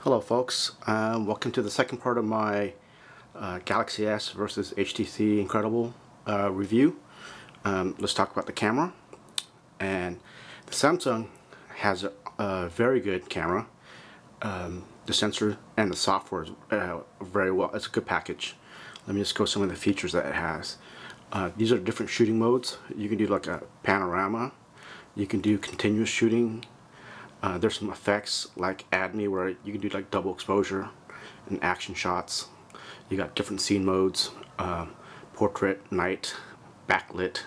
Hello folks, welcome to the second part of my Galaxy S versus HTC Incredible review. Let's talk about the camera. And the Samsung has a very good camera. The sensor and the software is very well. It's a good package. Let me just go some of the features that it has. These are different shooting modes. You can do like a panorama. You can do continuous shooting. There's some effects like Add Me where you can do like double exposure and action shots. You got different scene modes, portrait, night, backlit,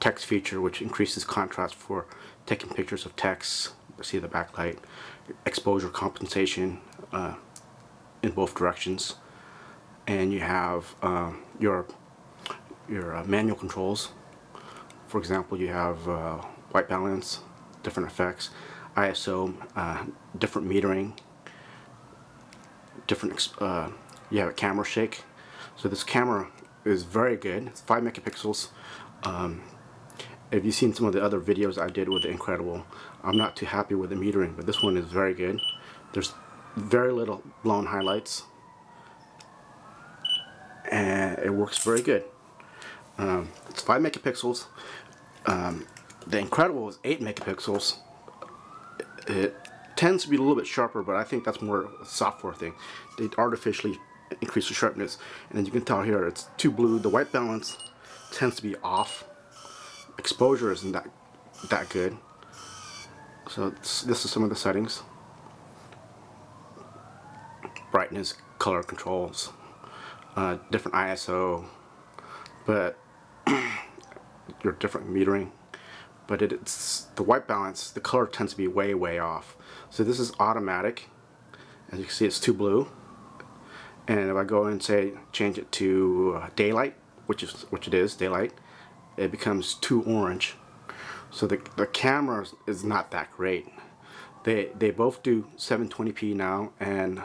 text feature which increases contrast for taking pictures of text. See the backlight, exposure compensation in both directions, and you have your manual controls. For example, you have white balance, different effects, ISO, different metering, different you have a camera shake. So this camera is very good. It's 5 megapixels. If you've seen some of the other videos I did with the Incredible, I'm not too happy with the metering, but this one is very good. There's very little blown highlights, and it works very good. It's 5 megapixels. The Incredible is 8 megapixels. It tends to be a little bit sharper, but I think that's more a software thing. They artificially increase the sharpness, and as you can tell here, it's too blue. The white balance tends to be off. Exposure isn't that good. So this is some of the settings: brightness, color controls, different ISO, but your different metering. But it's the white balance, the color tends to be way off. So this is automatic. As you can see, it's too blue. And if I go and say change it to daylight, which it is daylight, it becomes too orange. So the camera is not that great. They both do 720p now, and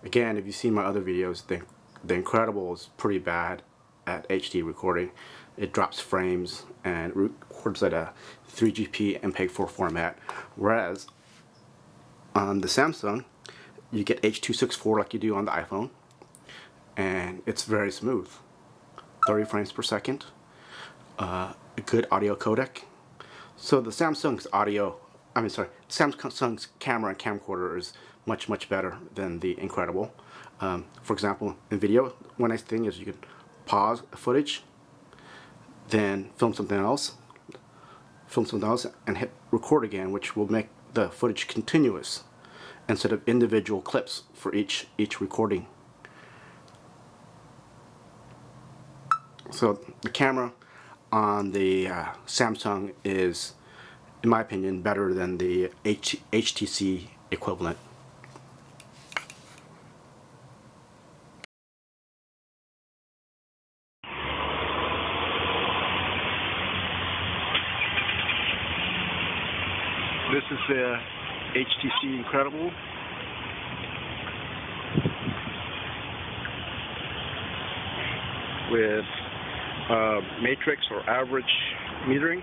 again, if you've seen my other videos, the Incredible is pretty bad at HD recording. It drops frames and records at a 3GP MPEG-4 format, whereas on the Samsung you get H.264 like you do on the iPhone, and it's very smooth. 30 frames per second, a good audio codec. So the Samsung's Samsung's camera and camcorder is much better than the Incredible. For example, in video, one nice thing is you can pause footage, then film something else, and hit record again, which will make the footage continuous instead of individual clips for each recording. So the camera on the Samsung is, in my opinion, better than the HTC equivalent. This is the HTC Incredible. With matrix or average metering.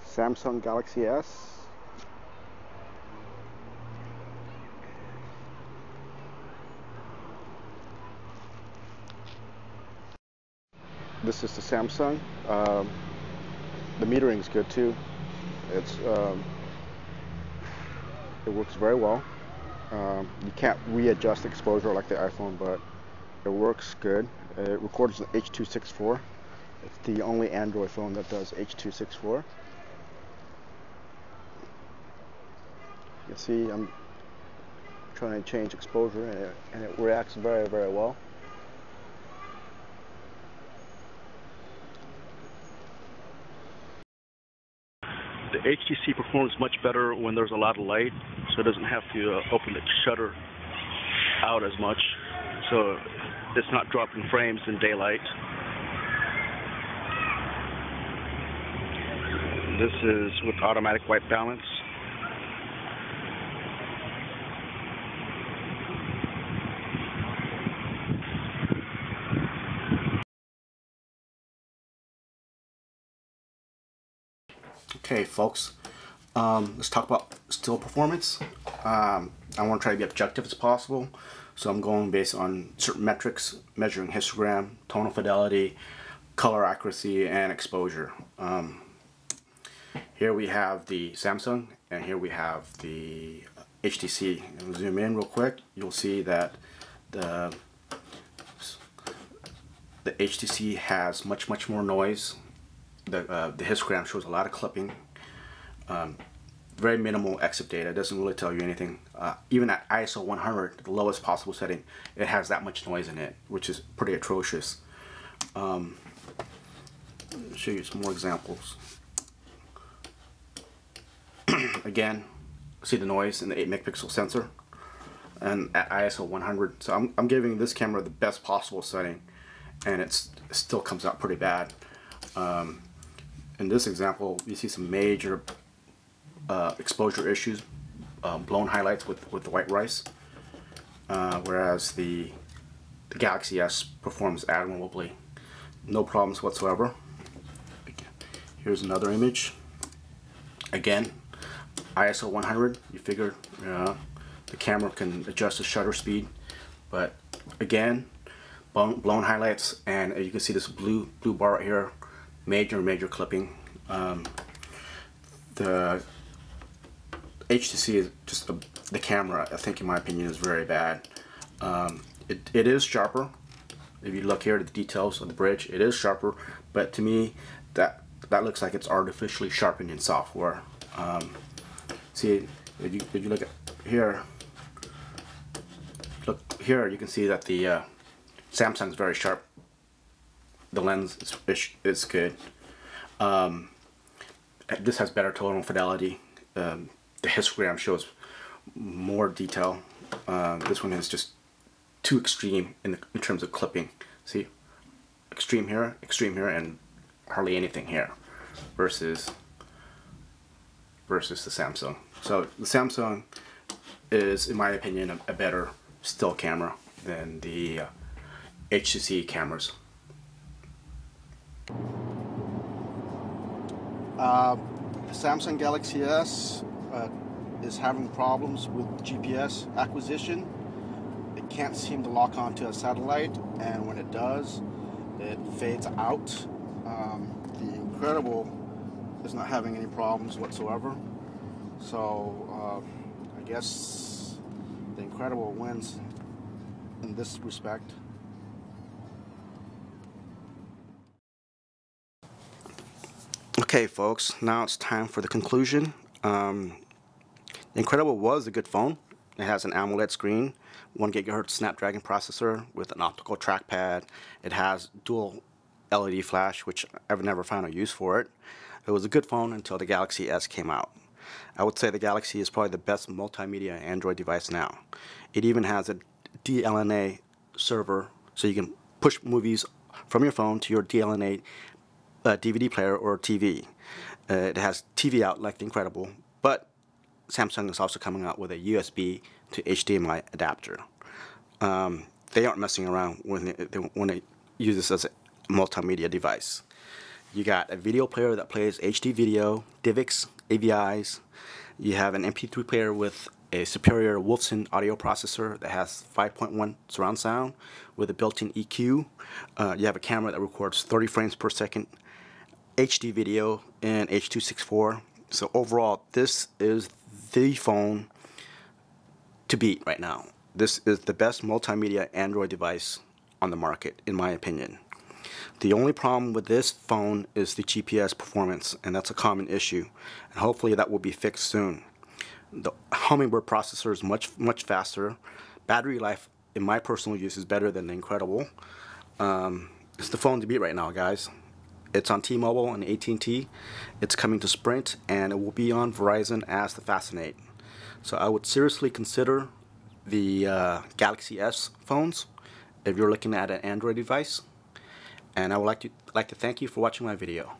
Samsung Galaxy S. This is the Samsung. The metering is good too. It works very well. You can't readjust exposure like the iPhone, but it works good. It records in H.264. It's the only Android phone that does H.264. You can see I'm trying to change exposure, and it reacts very well. The HTC performs much better when there's a lot of light, so it doesn't have to open the shutter out as much, so it's not dropping frames in daylight. This is with automatic white balance. Okay, folks, let's talk about still performance. I want to try to be objective as possible, so I'm going based on certain metrics, measuring histogram, tonal fidelity, color accuracy, and exposure. Here we have the Samsung, and here we have the HTC. And we'll zoom in real quick. You'll see that the HTC has much more noise. The histogram shows a lot of clipping. Very minimal exif data. It doesn't really tell you anything. Even at ISO 100, the lowest possible setting, it has that much noise in it, which is pretty atrocious. I'll show you some more examples. Again, see the noise in the 8 megapixel sensor, and at ISO 100. So I'm giving this camera the best possible setting, and it still comes out pretty bad. In this example, you see some major exposure issues, blown highlights with the white rice, whereas the Galaxy S performs admirably, no problems whatsoever. Here's another image. Again, ISO 100. You figure the camera can adjust the shutter speed, but again, blown highlights, and you can see this blue bar right here. Major clipping. The HTC is just the camera, I think, in my opinion, is very bad. It is sharper. If you look here at the details of the bridge, it is sharper, but to me that looks like it's artificially sharpened in software. See, if you look at here, you can see that the Samsung is very sharp. The lens is good. This has better tonal fidelity. The histogram shows more detail. This one is just too extreme in terms of clipping. See, extreme here, and hardly anything here, versus the Samsung. So the Samsung is, in my opinion, a better still camera than the HTC cameras. The Samsung Galaxy S is having problems with GPS acquisition. It can't seem to lock onto a satellite, and when it does, it fades out. The Incredible is not having any problems whatsoever. So I guess the Incredible wins in this respect. Okay, folks, now it's time for the conclusion. The Incredible was a good phone. It has an AMOLED screen, 1 GHz Snapdragon processor with an optical trackpad. It has dual LED flash, which I've never found a use for it. It was a good phone until the Galaxy S came out. I would say the Galaxy is probably the best multimedia Android device now. It even has a DLNA server, so you can push movies from your phone to your DLNA DVD player or TV. It has TV out like the Incredible, but Samsung is also coming out with a USB to HDMI adapter. They aren't messing around when they use this as a multimedia device. You got a video player that plays HD video, DivX, AVIs. You have an MP3 player with a superior Wolfson audio processor that has 5.1 surround sound with a built-in EQ. You have a camera that records 30 frames per second HD video in H.264. So overall, this is the phone to beat right now. This is the best multimedia Android device on the market, in my opinion. The only problem with this phone is the GPS performance, and that's a common issue. And hopefully that will be fixed soon. The Hummingbird processor is much faster. Battery life, in my personal use, is better than the Incredible. It's the phone to beat right now, guys. It's on T-Mobile and AT&T. It's coming to Sprint, and it will be on Verizon as the Fascinate. So I would seriously consider the Galaxy S phones if you're looking at an Android device. And I would like to thank you for watching my video.